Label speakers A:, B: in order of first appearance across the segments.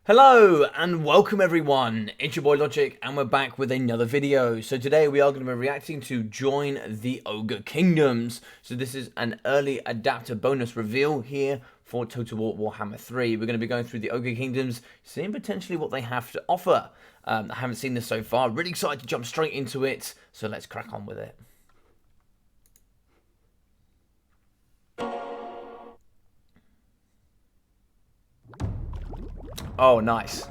A: Hello and welcome everyone, it's your boy Logic and we're back with another video. So today we are going to be reacting to Join the Ogre Kingdoms. So this is an early adapter bonus reveal here for Total War Warhammer 3. We're going to be going through the Ogre Kingdoms, seeing potentially what they have to offer. I haven't seen this so far, really excited to jump straight into it, so let's crack on with it. Oh, nice.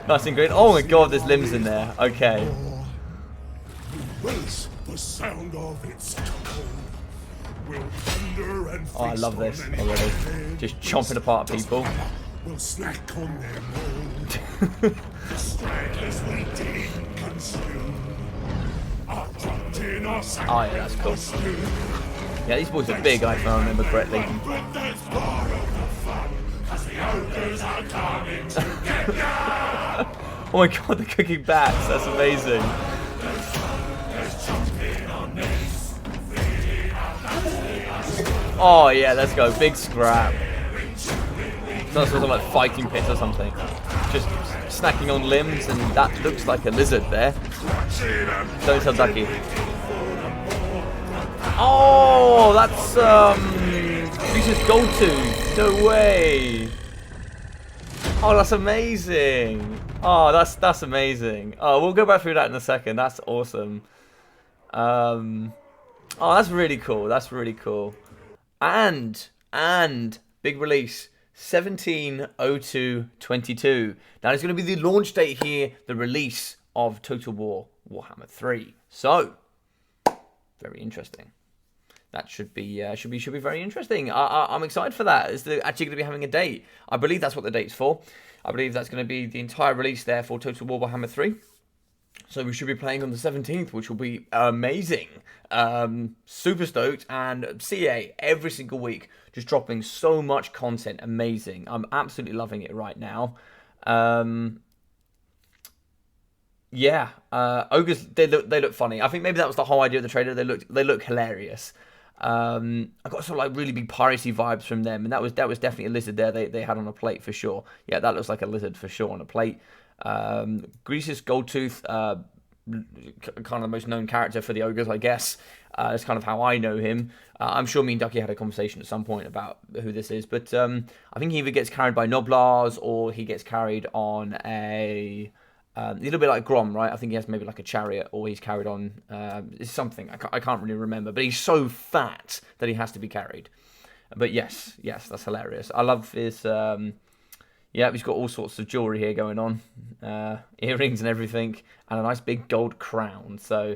A: Nice and green. Oh my god, there's limbs in there. Okay.
B: The sound of its tone will thunder and
A: Oh, I love this already. Just chomping apart people.
B: will snack on their mold. The stragglers we did consume are dropped in our sack.
A: Oh yeah, that's cool. Yeah, these boys are big, if I remember correctly.
B: But there's part of the fun, 'cause the ogres are coming to get ya.
A: Oh my god, they're cooking bats. That's amazing. Oh yeah, let's go. Big scrap. That's sort of like fighting pits or something. Just snacking on limbs, and that looks like a lizard there. Don't tell Ducky. Oh, that's Reese's gold tooth. No way. Oh, that's amazing. Oh, that's amazing. Oh, we'll go back through that in a second. That's awesome. Oh, that's really cool. That's really cool. And big release 17/02/22. Now it's going to be the launch date here, the release of Total War Warhammer 3. So very interesting. That should be very interesting. I'm excited for that. Is there actually going to be having a date? I believe that's what the date's for. I believe that's going to be the entire release there for Total War Warhammer 3. So we should be playing on the 17th, which will be amazing. Super stoked. And CA every single week, just dropping so much content. Amazing. I'm absolutely loving it right now. Yeah, ogres. They look funny. I think maybe that was the whole idea of the trailer. They look hilarious. I got sort of like really big piracy vibes from them, and that was definitely a lizard there. They had on a plate for sure. Yeah, that looks like a lizard for sure on a plate. Grease's Goldtooth, kind of the most known character for the ogres, I guess. That's kind of how I know him. I'm sure me and Ducky had a conversation at some point about who this is, but I think he either gets carried by Noblars or he gets carried on a little bit like Grom, right? I think he has maybe like a chariot, or he's carried on it's something. I can't really remember, but he's so fat that he has to be carried. But yes, that's hilarious. I love his. Yeah, he's got all sorts of jewelry here going on, earrings and everything, and a nice big gold crown. So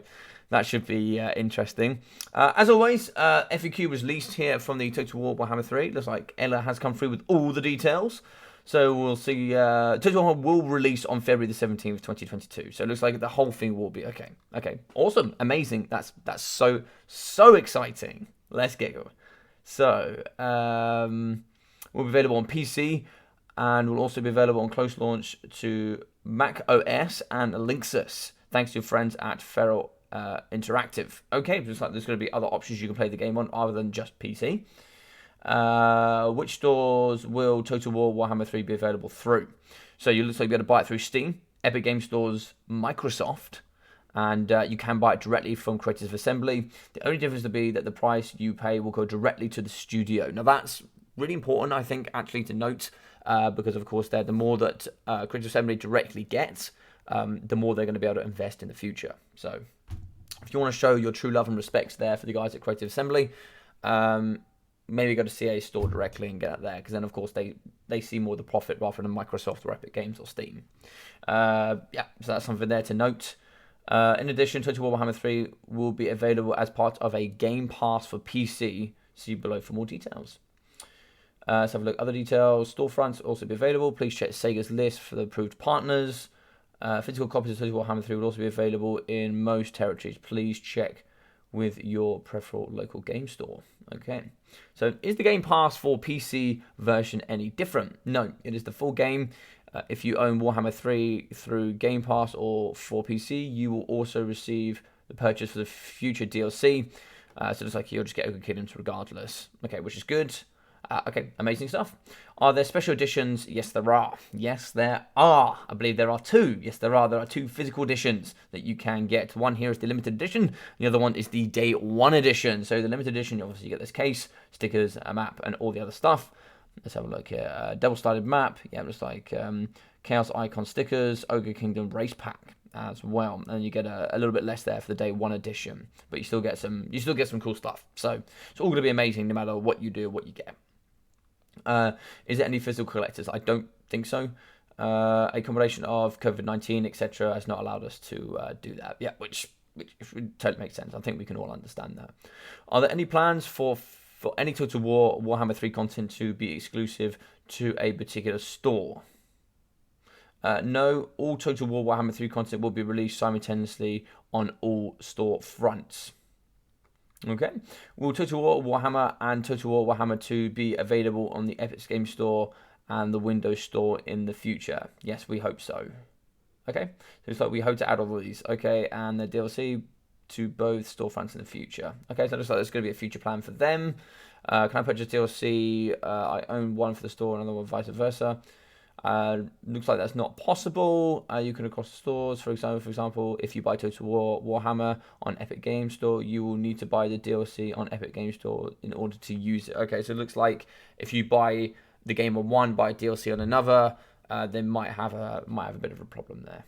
A: that should be interesting. As always, FAQ was released here from the Total War Warhammer 3. Looks like Ella has come through with all the details. So we'll see. Total War will release on February the 17th, 2022. So it looks like the whole thing will be okay. Okay, awesome, amazing. That's so exciting. Let's get going. So will be available on PC. And will also be available on close launch to Mac OS and Linksys, thanks to your friends at Feral Interactive. Okay, looks like there's going to be other options you can play the game on other than just PC. Which stores will Total War Warhammer 3 be available through? So you looks like you'll be able to buy it through Steam, Epic Game Stores, Microsoft, and you can buy it directly from Creative Assembly. The only difference will be that the price you pay will go directly to the studio. Now that's really important, I think, actually to note. Because of course, the more that Creative Assembly directly gets, the more they're going to be able to invest in the future. So, if you want to show your true love and respect there for the guys at Creative Assembly, maybe go to CA store directly and get it there, because then of course they see more of the profit rather than Microsoft or Epic Games or Steam. Yeah, so that's something there to note. In addition, Total War Warhammer 3 will be available as part of a Game Pass for PC. See below for more details. Let's have a look. Other details. Storefronts will also be available. Please check Sega's list for the approved partners. Physical copies of Total Warhammer 3 will also be available in most territories. Please check with your preferable local game store. Okay. So is the Game Pass for PC version any different? No, it is the full game. If you own Warhammer 3 through Game Pass or for PC, you will also receive the purchase for the future DLC. So it's like you'll just get Ogre Kingdoms regardless. Okay, which is good. Okay, amazing stuff. Are there special editions? Yes, there are. Yes, there are. I believe there are two. Yes, there are. There are two physical editions that you can get. One here is the limited edition. The other one is the day one edition. So the limited edition, obviously you get this case, stickers, a map, and all the other stuff. Let's have a look here. Double-sided map. Yeah, looks like Chaos Icon stickers, Ogre Kingdom race pack as well, and you get a little bit less there for the day one edition, but you still get some cool stuff. So it's all going to be amazing no matter what you do, what you get. Is there any physical collectors? I don't think so. A combination of COVID-19, etc., has not allowed us to do that. Yeah, which totally makes sense. I think we can all understand that. Are there any plans for any Total War Warhammer 3 content to be exclusive to a particular store? No, all Total War Warhammer 3 content will be released simultaneously on all store fronts. Okay, will Total War Warhammer and Total War Warhammer 2 be available on the Epic Game Store and the Windows Store in the future? Yes, we hope so. Okay, so it's like we hope to add all of these. Okay, and the DLC to both storefronts in the future. Okay, so it looks like there's going to be a future plan for them. Can I purchase DLC? I own one for the store and another one vice versa. Looks like that's not possible. You can across the stores. For example, if you buy Total War Warhammer on Epic Game Store, you will need to buy the DLC on Epic Game Store in order to use it. Okay, so it looks like if you buy the game on one, buy DLC on another, they might have a bit of a problem there.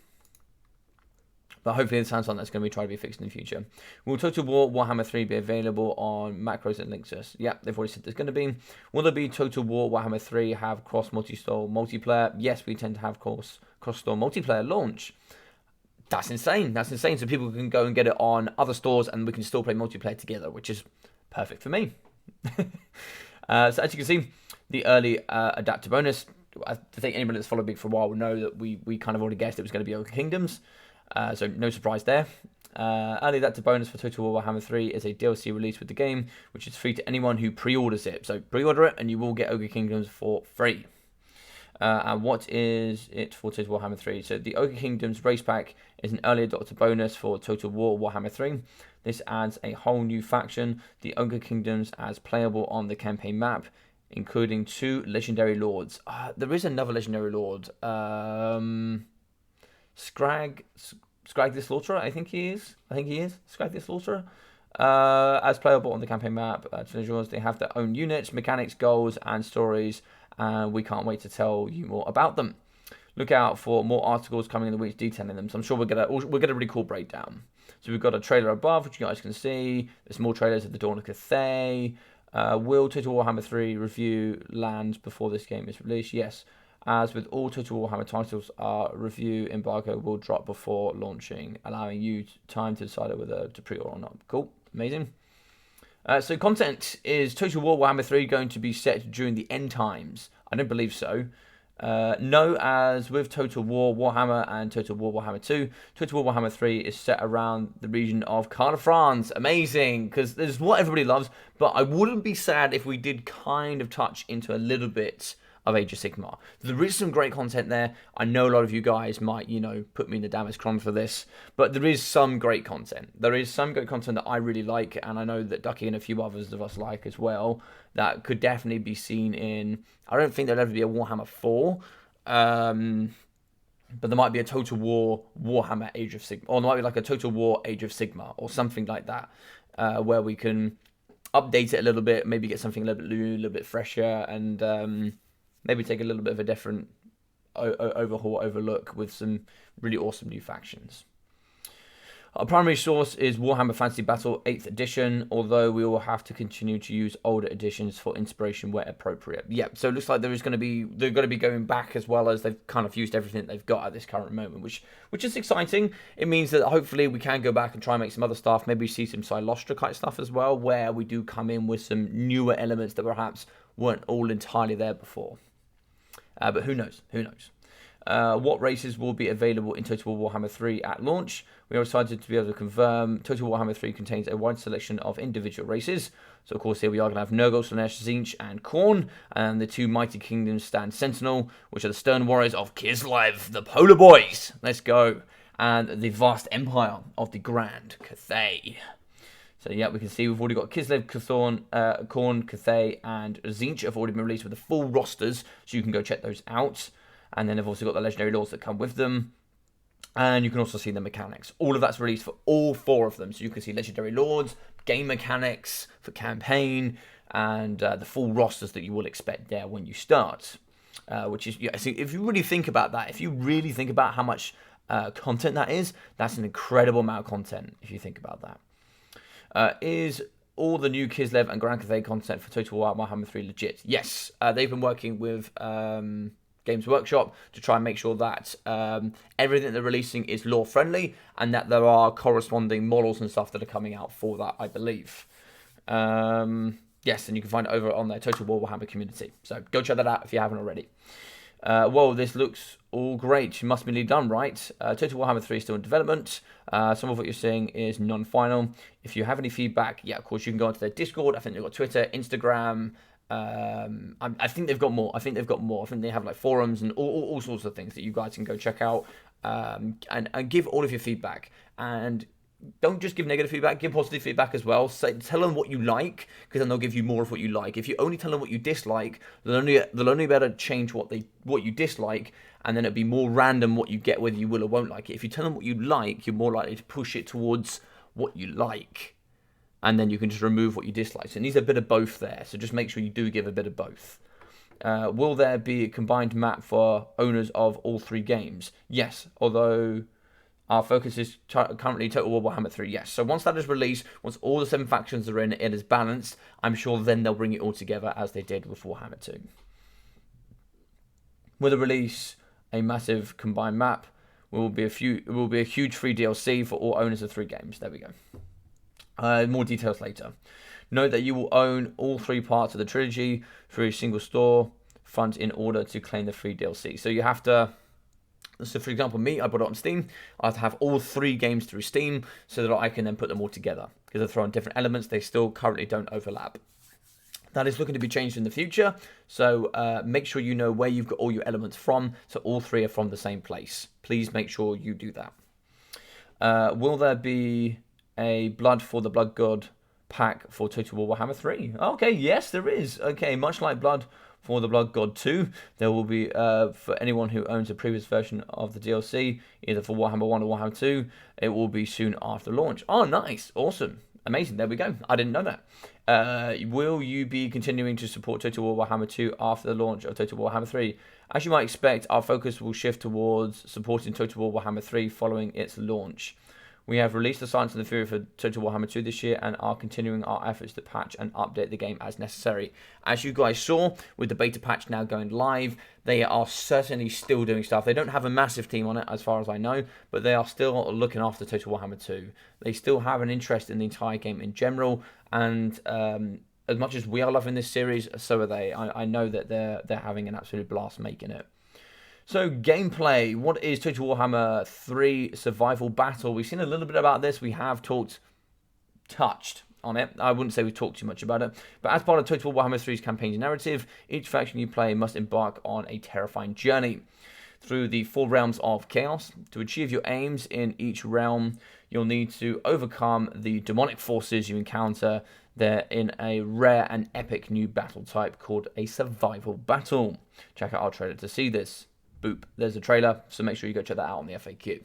A: But hopefully it sounds like that's going to be trying to be fixed in the future. Will Total War Warhammer 3 be available on macros and Linksys? Yeah, they've already said there's going to be. Will there be Total War Warhammer 3 have cross multi-store multiplayer? Yes, we tend to have cross-store multiplayer launch. That's insane. That's insane. So people can go and get it on other stores and we can still play multiplayer together, which is perfect for me. So as you can see, the early adapter bonus, I think anybody that's followed Big for a while will know that we kind of already guessed it was going to be Ogre Kingdoms. So no surprise there. Early adapter bonus for Total War Warhammer 3 is a DLC release with the game, which is free to anyone who pre-orders it. So pre-order it and you will get Ogre Kingdoms for free. And what is it for Total Warhammer 3? So the Ogre Kingdoms race pack is an early adopter bonus for Total War Warhammer 3. This adds a whole new faction, the Ogre Kingdoms, as playable on the campaign map, including 2 legendary lords. There is another legendary lord. Scrag the Slaughterer, I think he is. Scrag the Slaughterer. As playable on the campaign map, they have their own units, mechanics, goals, and stories, and we can't wait to tell you more about them. Look out for more articles coming in the weeks detailing them. So I'm sure we'll get a really cool breakdown. So we've got a trailer above, which you guys can see. There's more trailers of the Dawn of Cathay. Will Total Warhammer 3 review land before this game is released? Yes. As with all Total Warhammer titles, our review embargo will drop before launching, allowing you time to decide whether to pre-order or not. Cool. Amazing. So content, is Total War Warhammer 3 going to be set during the end times? I don't believe so. No, as with Total War Warhammer and Total War Warhammer 2, Total War Warhammer 3 is set around the region of Cardiff, France. Amazing, because this is what everybody loves, but I wouldn't be sad if we did kind of touch into a little bit of Age of Sigmar. There is some great content there. I know a lot of you guys might, put me in the damage cron for this, but there is some great content. There is some great content that I really like, and I know that Ducky and a few others of us like as well, that could definitely be seen in, I don't think there'll ever be a Warhammer 4, but there might be a Total War Warhammer Age of Sigmar, or there might be like a Total War Age of Sigmar, or something like that, where we can update it a little bit, maybe get something a little bit new, a little bit fresher, and maybe take a little bit of a different overlook with some really awesome new factions. Our primary source is Warhammer Fantasy Battle 8th edition, although we will have to continue to use older editions for inspiration where appropriate. Yeah, so it looks like they're going to be going back, as well as they've kind of used everything they've got at this current moment, which is exciting. It means that hopefully we can go back and try and make some other stuff, maybe see some Silostra type stuff as well, where we do come in with some newer elements that perhaps weren't all entirely there before. But who knows? What races will be available in Total War Warhammer 3 at launch? We are excited to be able to confirm Total War Warhammer 3 contains a wide selection of individual races. So, of course, here we are going to have Nurgle, Slaanesh, Tzeentch, and Khorne. And the 2 mighty kingdoms stand Sentinel, which are the stern warriors of Kislev, the Polar Boys. Let's go. And the vast empire of the Grand Cathay. So yeah, we can see we've already got Kislev, Khorne, Cathay, and Tzeentch have already been released with the full rosters, so you can go check those out. And then they've also got the legendary lords that come with them. And you can also see the mechanics. All of that's released for all 4 of them. So you can see legendary lords, game mechanics for campaign, and the full rosters that you will expect there when you start. Which is, yeah, see, if you really think about that, if you really think about how much content that is, that's an incredible amount of content, if you think about that. Is all the new Kislev and Grand Cathay content for Total War Warhammer 3 legit? Yes. They've been working with Games Workshop to try and make sure that everything they're releasing is lore friendly, and that there are corresponding models and stuff that are coming out for that, I believe. Yes, and you can find it over on their Total War Warhammer community. So go check that out if you haven't already. Whoa, this looks all great. You must be nearly done, right? Total Warhammer 3 is still in development. Some of what you're seeing is non-final. If you have any feedback, yeah, of course, you can go onto their Discord. I think they've got Twitter, Instagram. I think they've got more. I think they have like forums and all sorts of things that you guys can go check out, and give all of your feedback. And don't just give negative feedback, give positive feedback as well. Tell them what you like, because then they'll give you more of what you like. If you only tell them what you dislike, they'll only be able to change what you dislike, and then it'll be more random what you get, whether you will or won't like it. If you tell them what you like, you're more likely to push it towards what you like, and then you can just remove what you dislike. So it needs a bit of both there, so just make sure you do give a bit of both. Will there be a combined map for owners of all 3 games? Yes, although our focus is currently Total War Warhammer 3, yes. So once that is released, once all the 7 factions are in, it is balanced, I'm sure then they'll bring it all together as they did with Warhammer 2. Will they release a massive combined map? It will be a huge free DLC for all owners of 3 games. There we go. More details later. Note that you will own all 3 parts of the trilogy through a single store front in order to claim the free DLC. So you have to... So, for example, me, I bought it on Steam. I have to have all 3 games through Steam so that I can then put them all together. Because they're throwing different elements, they still currently don't overlap. That is looking to be changed in the future. So make sure you know where you've got all your elements from, so all 3 are from the same place. Please make sure you do that. Will there be a Blood for the Blood God pack for Total War Warhammer 3? Okay, yes, there is. Okay, much like Blood for the Blood God 2, there will be, for anyone who owns a previous version of the DLC, either for Warhammer 1 or Warhammer 2, it will be soon after launch. Oh, nice. Awesome. Amazing. There we go. I didn't know that. Will you be continuing to support Total War Warhammer 2 after the launch of Total War Warhammer 3? As you might expect, our focus will shift towards supporting Total War Warhammer 3 following its launch. We have released the Silence and the Fury for Total Warhammer 2 this year and are continuing our efforts to patch and update the game as necessary. As you guys saw, with the beta patch now going live, they are certainly still doing stuff. They don't have a massive team on it, as far as I know, but they are still looking after Total Warhammer 2. They still have an interest in the entire game in general, and as much as we are loving this series, so are they. I know that they're having an absolute blast making it. So, gameplay. What is Total Warhammer 3 Survival Battle? We've seen a little bit about this. We have touched on it. I wouldn't say we've talked too much about it. But as part of Total Warhammer 3's campaign's narrative, each faction you play must embark on a terrifying journey through the 4 realms of chaos. To achieve your aims in each realm, you'll need to overcome the demonic forces you encounter there in a rare and epic new battle type called a survival battle. Check out our trailer to see this. Boop, there's a trailer, so make sure you go check that out on the FAQ.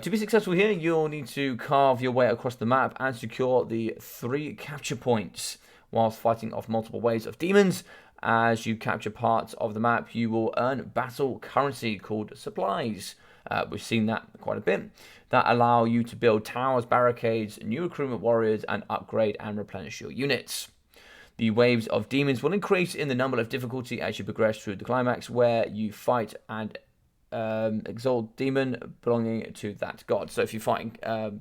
A: To be successful here, you'll need to carve your way across the map and secure the 3 capture points whilst fighting off multiple waves of demons. As you capture parts of the map, you will earn battle currency called supplies. We've seen that quite a bit. That allow you to build towers, barricades, new recruitment warriors, and upgrade and replenish your units. The waves of demons will increase in the number of difficulty as you progress through the climax, where you fight and exalt demon belonging to that god. So if you're fighting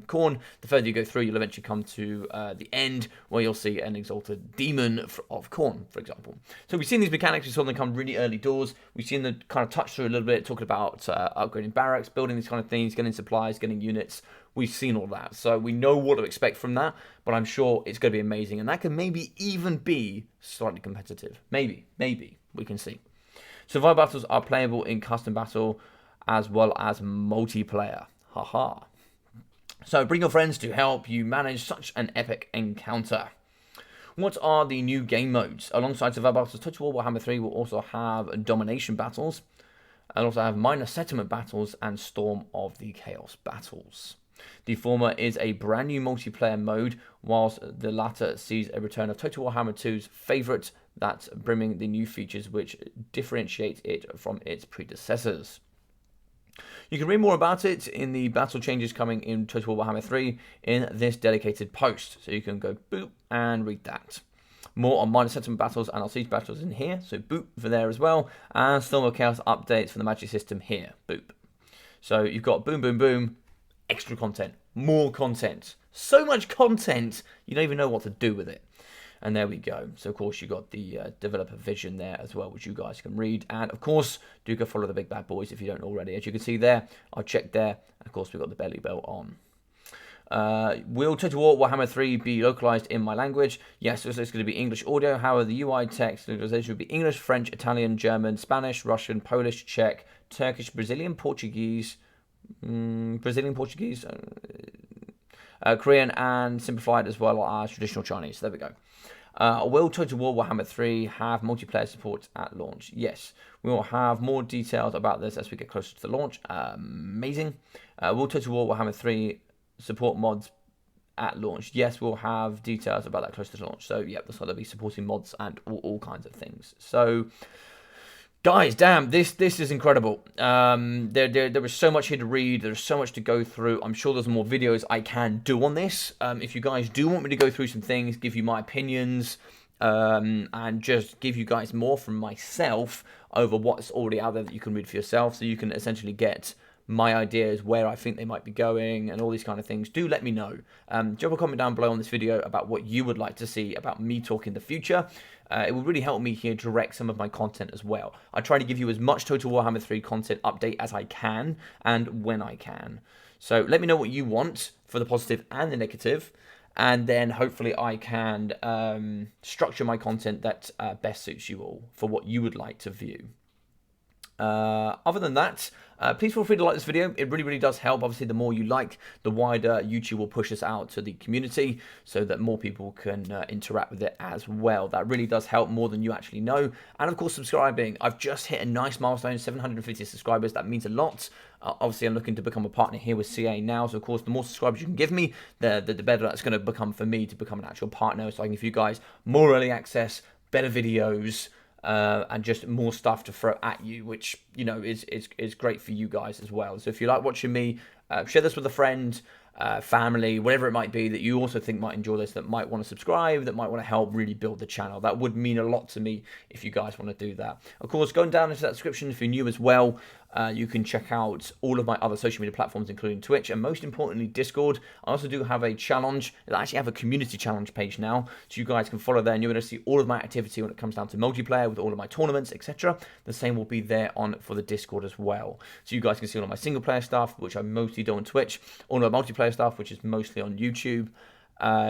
A: Khorne, the further you go through, you'll eventually come to the end, where you'll see an exalted demon of Khorne, for example. So we've seen these mechanics. We saw them come really early doors. We've seen them kind of touch through a little bit, talking about upgrading barracks, building these kind of things, getting supplies, getting units. We've seen all that, so we know what to expect from that, but I'm sure it's going to be amazing, and that can maybe even be slightly competitive. Maybe, we can see. Survival battles are playable in custom battle as well as multiplayer. Haha. So bring your friends to help you manage such an epic encounter. What are the new game modes? Alongside Survival Battles, Total War Warhammer 3 will also have Domination Battles, and also have Minor Settlement Battles and Storm of the Chaos Battles. The former is a brand new multiplayer mode, whilst the latter sees a return of Total Warhammer 2's favourite, that's bringing the new features which differentiate it from its predecessors. You can read more about it in the battle changes coming in Total War Warhammer 3 in this dedicated post. So you can go boop and read that. More on Minor Settlement Battles and our Siege Battles in here, so boop for there as well. And Storm of Chaos updates for the magic system here, boop. So you've got boom, boom, boom, extra content, more content. So much content, you don't even know what to do with it. And there we go. So, of course, you got the developer vision there as well, which you guys can read. And, of course, do go follow the big bad boys if you don't already. As you can see there, I'll check there. And, of course, we've got the belly belt on. Will Total War Warhammer 3 be localized in my language? Yes, so it's going to be English audio. However, the UI text localization will be English, French, Italian, German, Spanish, Russian, Polish, Czech, Turkish, Brazilian, Portuguese, Korean, and simplified as well as traditional Chinese. There we go. Will Total War Warhammer 3 have multiplayer support at launch? Yes. We will have more details about this as we get closer to the launch. Amazing. Will Total War Warhammer 3 support mods at launch? Yes, we'll have details about that closer to launch. So, yeah, that's why they'll be supporting mods and all kinds of things. So, guys, damn, this is incredible. There is so much here to read. There's so much to go through. I'm sure there's more videos I can do on this. If you guys do want me to go through some things, give you my opinions, and just give you guys more from myself over what's already out there that you can read for yourself, so you can essentially get my ideas, where I think they might be going, and all these kind of things, do let me know. Drop a comment down below on this video about what you would like to see about me talk in the future. It will really help me here direct some of my content as well. I try to give you as much Total Warhammer 3 content update as I can, and when I can. So let me know what you want for the positive and the negative, and then hopefully I can structure my content that best suits you all for what you would like to view. Other than that, please feel free to like this video. It really does help. Obviously, the more you like, the wider YouTube will push us out to the community so that more people can interact with it as well. That really does help more than you actually know. And of course, subscribing. I've just hit a nice milestone, 750 subscribers. That means a lot. Obviously, I'm looking to become a partner here with CA now. So, of course, the more subscribers you can give me, the better that's going to become for me to become an actual partner. So I can give you guys more early access, better videos, and just more stuff to throw at you, which, you know, is great for you guys as well. So if you like watching me, share this with a friend, family, whatever it might be that you also think might enjoy this, that might want to subscribe, that might want to help really build the channel. That would mean a lot to me if you guys want to do that. Of course, going down into that description, if you're new as well, you can check out all of my other social media platforms, including Twitch, and most importantly, Discord. I also do have a challenge. I actually have a community challenge page now, so you guys can follow there, and you're going to see all of my activity when it comes down to multiplayer with all of my tournaments, etc. The same will be there on for the Discord as well. So you guys can see all of my single player stuff, which I mostly do on Twitch, all of my multiplayer stuff, which is mostly on YouTube.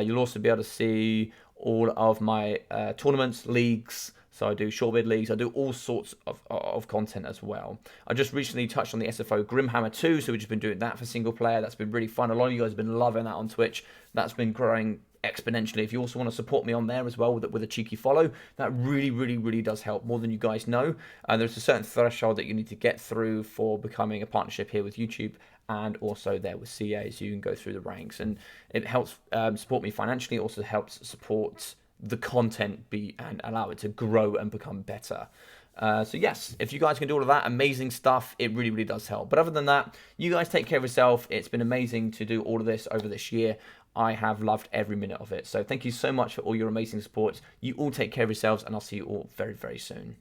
A: You'll also be able to see all of my tournaments, leagues. So I do short bid leagues. I do all sorts of content as well. I just recently touched on the SFO Grimhammer 2, so we've just been doing that for single player. That's been really fun. A lot of you guys have been loving that on Twitch. That's been growing exponentially. If you also want to support me on there as well with a cheeky follow, that really does help more than you guys know. There's a certain threshold that you need to get through for becoming a partnership here with YouTube, and also there with CA, so you can go through the ranks, and it helps support me financially. It also helps support the content and allow it to grow and become better. So yes, if you guys can do all of that amazing stuff, it really does help. But other than that, you guys take care of yourself. It's been amazing to do all of this over this year. I have loved every minute of it. So thank you so much for all your amazing support. You all take care of yourselves, and I'll see you all very soon.